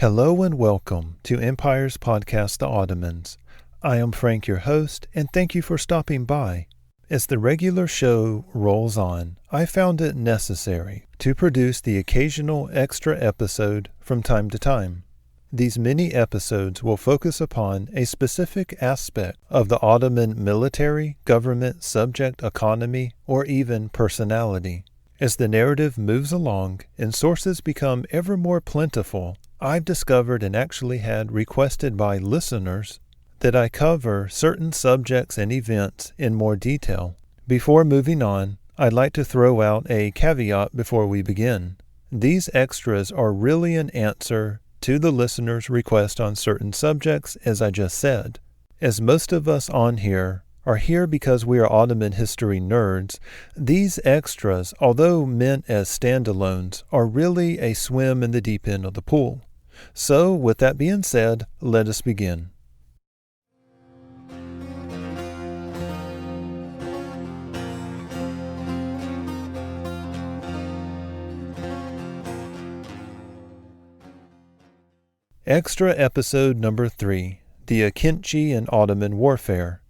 Hello and welcome to Empire's podcast, The Ottomans. I am Frank, your host, and thank you for stopping by. As the regular show rolls on, I found it necessary to produce the occasional extra episode from time to time. These mini episodes will focus upon a specific aspect of the Ottoman military, government, subject, economy, or even personality. As the narrative moves along and sources become ever more plentiful, I've discovered and actually had requested by listeners that I cover certain subjects and events in more detail. Before moving on, I'd like to throw out a caveat before we begin. These extras are really an answer to the listener's request on certain subjects, as I just said. As most of us on here are here because we are Ottoman history nerds, these extras, although meant as standalones, are really a swim in the deep end of the pool. So, with that being said, let us begin. Extra episode number 3, the Akinji and Ottoman warfare.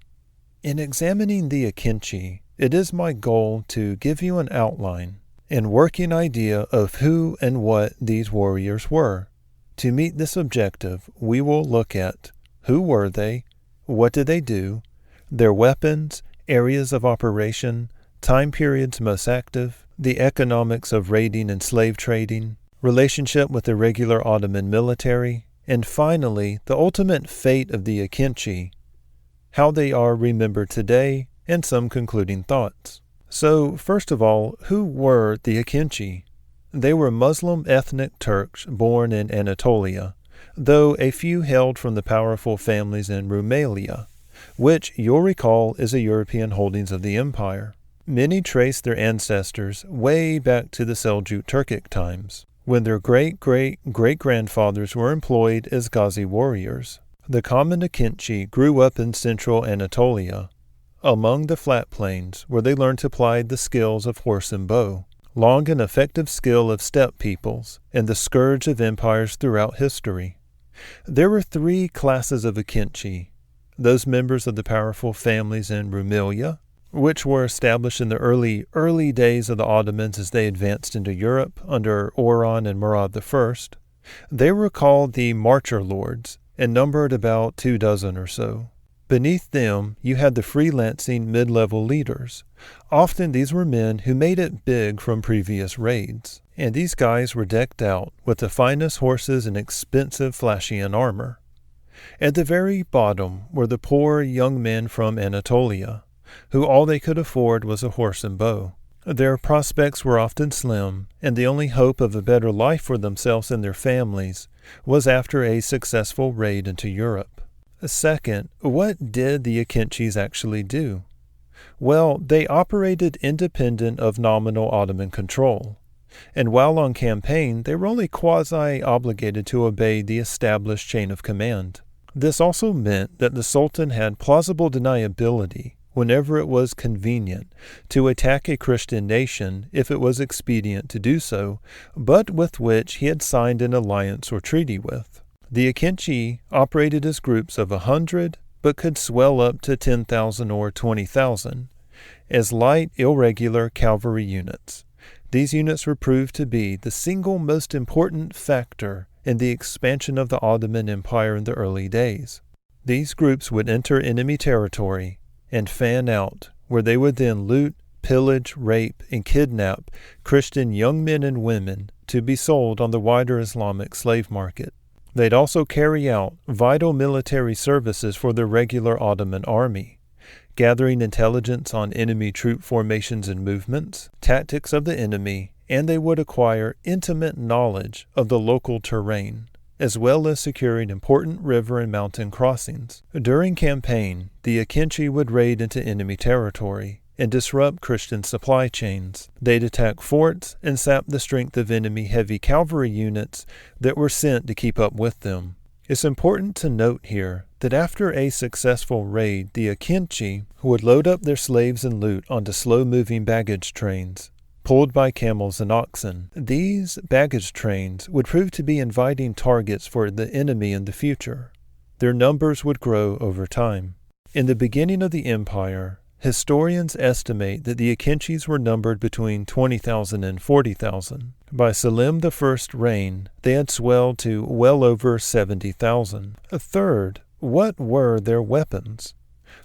In examining the Akinji, it is my goal to give you an outline and working idea of who and what these warriors were. To meet this objective, we will look at who were they, what did they do, their weapons, areas of operation, time periods most active, the economics of raiding and slave trading, relationship with the regular Ottoman military, and finally, the ultimate fate of the Akinji, how they are remembered today, and some concluding thoughts. So, first of all, who were the Akinji? They were Muslim ethnic Turks born in Anatolia, though a few hailed from the powerful families in Rumelia, which you'll recall is a European holdings of the empire. Many trace their ancestors way back to the Seljuk Turkic times, when their great-great-great-grandfathers were employed as Ghazi warriors. The common Akinji grew up in central Anatolia, among the flat plains, where they learned to apply the skills of horse and bow, long and effective skill of steppe peoples, and the scourge of empires throughout history. There were 3 classes of Akinji: those members of the powerful families in Rumelia, which were established in the early days of the Ottomans as they advanced into Europe under Orhan and Murad I. They were called the Marcher Lords and numbered about 24 or so. Beneath them, you had the freelancing mid-level leaders. Often these were men who made it big from previous raids, and these guys were decked out with the finest horses and expensive flashian armor. At the very bottom were the poor young men from Anatolia, who all they could afford was a horse and bow. Their prospects were often slim, and the only hope of a better life for themselves and their families was after a successful raid into Europe. Second, what did the Akinjis actually do? Well, they operated independent of nominal Ottoman control, and while on campaign, they were only quasi-obligated to obey the established chain of command. This also meant that the Sultan had plausible deniability whenever it was convenient to attack a Christian nation if it was expedient to do so, but with which he had signed an alliance or treaty with. The Akinji operated as groups of 100, but could swell up to 10,000 or 20,000, as light, irregular cavalry units. These units were proved to be the single most important factor in the expansion of the Ottoman Empire in the early days. These groups would enter enemy territory and fan out, where they would then loot, pillage, rape, and kidnap Christian young men and women to be sold on the wider Islamic slave market. They'd also carry out vital military services for the regular Ottoman army, gathering intelligence on enemy troop formations and movements, tactics of the enemy, and they would acquire intimate knowledge of the local terrain, as well as securing important river and mountain crossings. During campaign, the Akinji would raid into enemy territory and disrupt Christian supply chains. They'd attack forts and sap the strength of enemy heavy cavalry units that were sent to keep up with them. It's important to note here that after a successful raid, the Akinji would load up their slaves and loot onto slow-moving baggage trains, pulled by camels and oxen. These baggage trains would prove to be inviting targets for the enemy in the future. Their numbers would grow over time. In the beginning of the empire, historians estimate that the Akinjis were numbered between 20,000 and 40,000. By Selim I's reign, they had swelled to well over 70,000. Third, what were their weapons?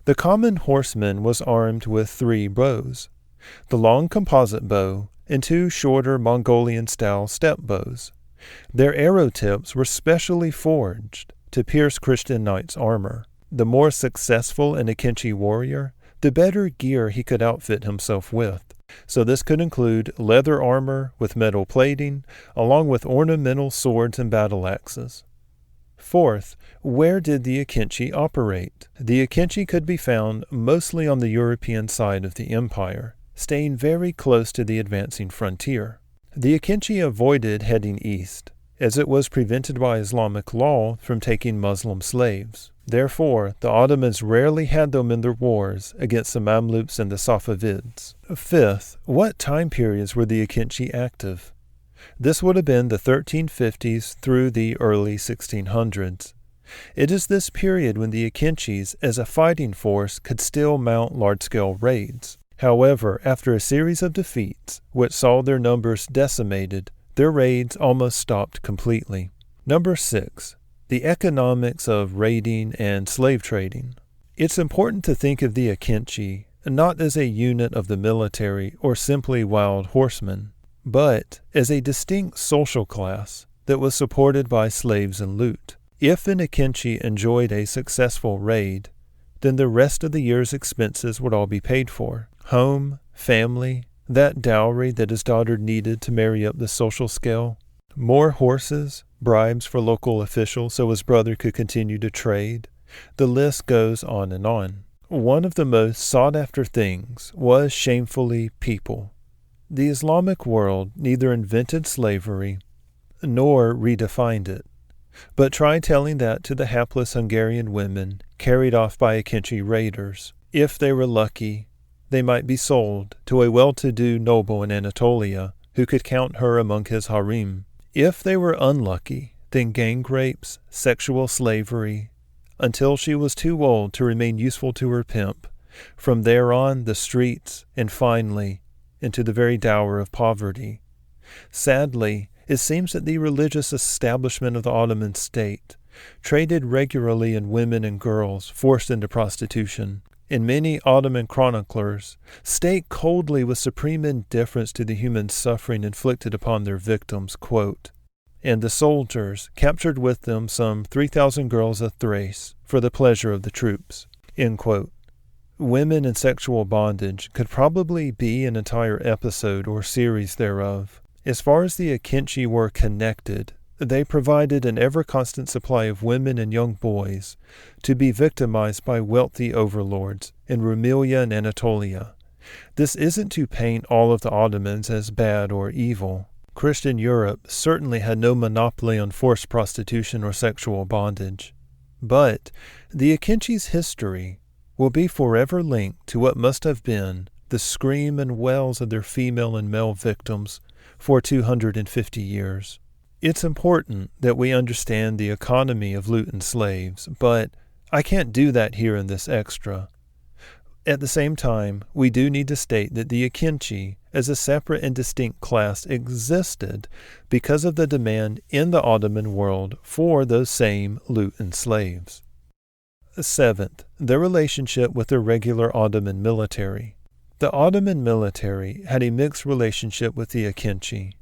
The common horseman was armed with 3 bows: the long composite bow and 2 shorter Mongolian-style step bows. Their arrow tips were specially forged to pierce Christian knights' armor. The more successful an Akinji warrior, the better gear he could outfit himself with. So this could include leather armor with metal plating, along with ornamental swords and battle axes. Fourth, where did the Akinji operate? The Akinji could be found mostly on the European side of the empire, staying very close to the advancing frontier. The Akinji avoided heading east, as it was prevented by Islamic law from taking Muslim slaves. Therefore, the Ottomans rarely had them in their wars against the Mamluks and the Safavids. Fifth, what time periods were the Akinji active? This would have been the 1350s through the early 1600s. It is this period when the Akinjis, as a fighting force, could still mount large-scale raids. However, after a series of defeats, which saw their numbers decimated, their raids almost stopped completely. Number 6. The economics of raiding and slave trading. It's important to think of the Akinji not as a unit of the military or simply wild horsemen, but as a distinct social class that was supported by slaves and loot. If an Akinji enjoyed a successful raid, then the rest of the year's expenses would all be paid for. Home, family, that dowry that his daughter needed to marry up the social scale, more horses, bribes for local officials so his brother could continue to trade. The list goes on and on. One of the most sought-after things was shamefully people. The Islamic world neither invented slavery nor redefined it. But try telling that to the hapless Hungarian women carried off by Akinji raiders. If they were lucky, they might be sold to a well-to-do noble in Anatolia who could count her among his harem. If they were unlucky, then gang rapes, sexual slavery, until she was too old to remain useful to her pimp. From there on, the streets, and finally, into the very dour of poverty. Sadly, it seems that the religious establishment of the Ottoman state traded regularly in women and girls forced into prostitution. In many Ottoman chroniclers, state coldly with supreme indifference to the human suffering inflicted upon their victims, quote, and the soldiers captured with them some 3,000 girls of Thrace for the pleasure of the troops, end quote. Women in sexual bondage could probably be an entire episode or series thereof. As far as the Akinji were connected, they provided an ever-constant supply of women and young boys to be victimized by wealthy overlords in Rumelia and Anatolia. This isn't to paint all of the Ottomans as bad or evil. Christian Europe certainly had no monopoly on forced prostitution or sexual bondage. But the Akinji's history will be forever linked to what must have been the scream and wails of their female and male victims for 250 years. It's important that we understand the economy of loot and slaves, but I can't do that here in this extra. At the same time, we do need to state that the Akinji, as a separate and distinct class, existed because of the demand in the Ottoman world for those same loot and slaves. 7th, the relationship with the regular Ottoman military. The Ottoman military had a mixed relationship with the Akinji.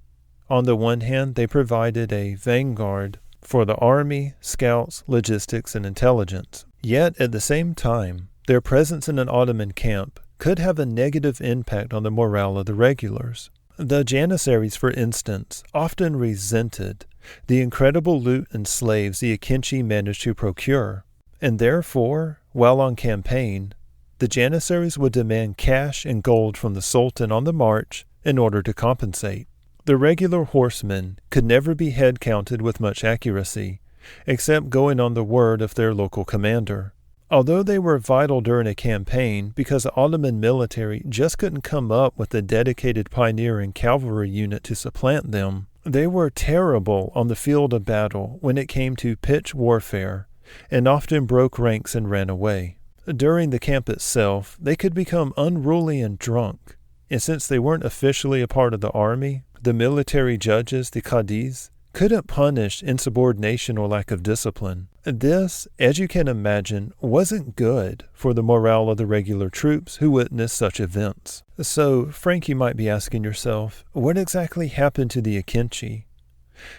On the one hand, they provided a vanguard for the army, scouts, logistics, and intelligence. Yet, at the same time, their presence in an Ottoman camp could have a negative impact on the morale of the regulars. The Janissaries, for instance, often resented the incredible loot and slaves the Akinji managed to procure, and therefore, while on campaign, the Janissaries would demand cash and gold from the Sultan on the march in order to compensate. The regular horsemen could never be head-counted with much accuracy, except going on the word of their local commander. Although they were vital during a campaign because the Ottoman military just couldn't come up with a dedicated pioneering cavalry unit to supplant them, they were terrible on the field of battle when it came to pitch warfare, and often broke ranks and ran away. During the camp itself, they could become unruly and drunk, and since they weren't officially a part of the army, the military judges, the Qadis, couldn't punish insubordination or lack of discipline. This, as you can imagine, wasn't good for the morale of the regular troops who witnessed such events. So, Frank, you might be asking yourself, what exactly happened to the Akinji?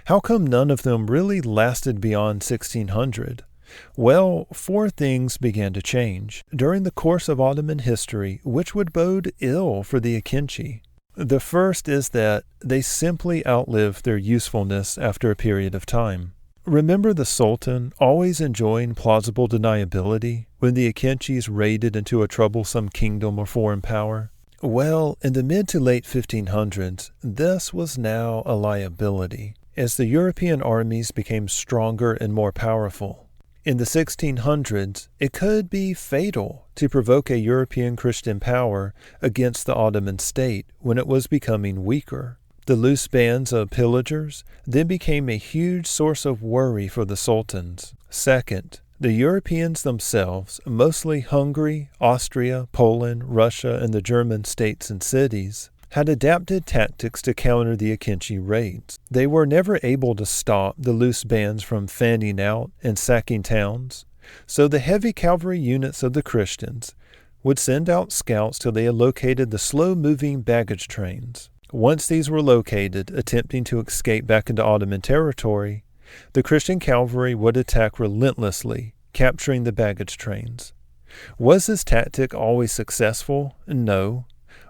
How come none of them really lasted beyond 1600? Well, 4 things began to change during the course of Ottoman history, which would bode ill for the Akinji. The first is that they simply outlived their usefulness after a period of time. Remember the Sultan always enjoying plausible deniability when the Akinjis raided into a troublesome kingdom or foreign power? Well, in the mid to late 1500s, this was now a liability, as the European armies became stronger and more powerful. In the 1600s, it could be fatal to provoke a European Christian power against the Ottoman state when it was becoming weaker. The loose bands of pillagers then became a huge source of worry for the sultans. Second, the Europeans themselves, mostly Hungary, Austria, Poland, Russia, and the German states and cities, had adapted tactics to counter the Akinji raids. They were never able to stop the loose bands from fanning out and sacking towns, so the heavy cavalry units of the Christians would send out scouts till they had located the slow-moving baggage trains. Once these were located, attempting to escape back into Ottoman territory, the Christian cavalry would attack relentlessly, capturing the baggage trains. Was this tactic always successful? No.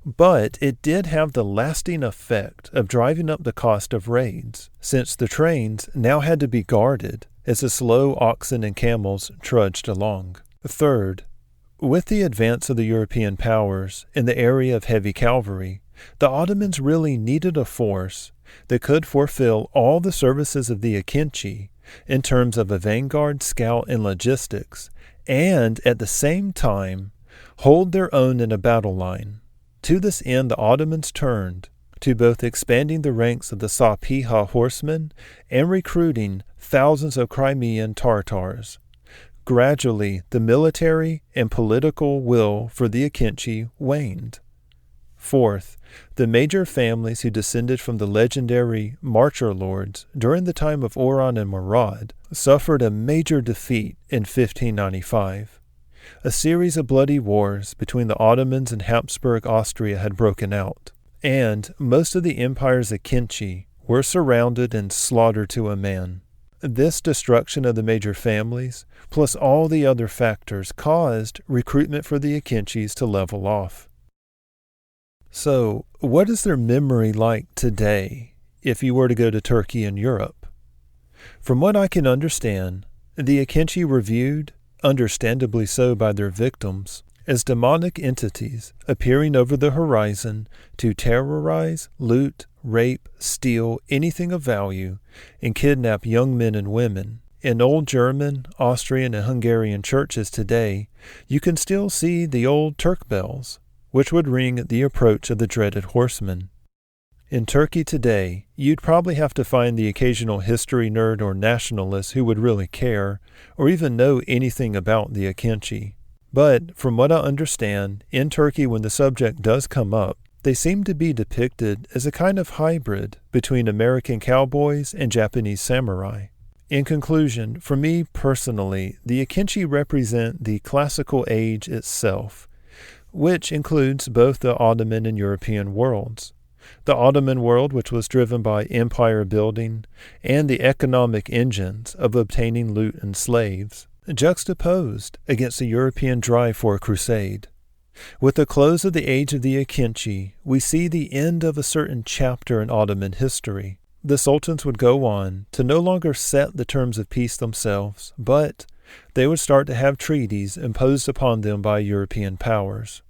But it did have the lasting effect of driving up the cost of raids, since the trains now had to be guarded as the slow oxen and camels trudged along. Third, with the advance of the European powers in the area of heavy cavalry, the Ottomans really needed a force that could fulfill all the services of the Akinji in terms of a vanguard, scout, and logistics, and at the same time hold their own in a battle line. To this end, the Ottomans turned to both expanding the ranks of the Sapiha horsemen and recruiting thousands of Crimean Tartars. Gradually, the military and political will for the Akinji waned. Fourth, the major families who descended from the legendary Marcher lords during the time of Oran and Murad suffered a major defeat in 1595. A series of bloody wars between the Ottomans and Habsburg Austria had broken out, and most of the empire's Akinji were surrounded and slaughtered to a man. This destruction of the major families, plus all the other factors, caused recruitment for the Akinjis to level off. So, what is their memory like today if you were to go to Turkey and Europe? From what I can understand, the Akinji were viewed, understandably so by their victims, as demonic entities appearing over the horizon to terrorize, loot, rape, steal anything of value, and kidnap young men and women. In old German, Austrian, and Hungarian churches today, you can still see the old Turk bells, which would ring at the approach of the dreaded horseman. In Turkey today, you'd probably have to find the occasional history nerd or nationalist who would really care, or even know anything about the Akinji. But, from what I understand, in Turkey when the subject does come up, they seem to be depicted as a kind of hybrid between American cowboys and Japanese samurai. In conclusion, for me personally, the Akinji represent the classical age itself, which includes both the Ottoman and European worlds. The Ottoman world, which was driven by empire building and the economic engines of obtaining loot and slaves, juxtaposed against the European drive for a crusade. With the close of the age of the Akinji, we see the end of a certain chapter in Ottoman history. The sultans would go on to no longer set the terms of peace themselves, but they would start to have treaties imposed upon them by European powers.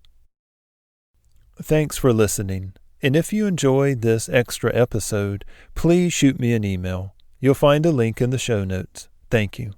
Thanks for listening. And if you enjoyed this extra episode, please shoot me an email. You'll find a link in the show notes. Thank you.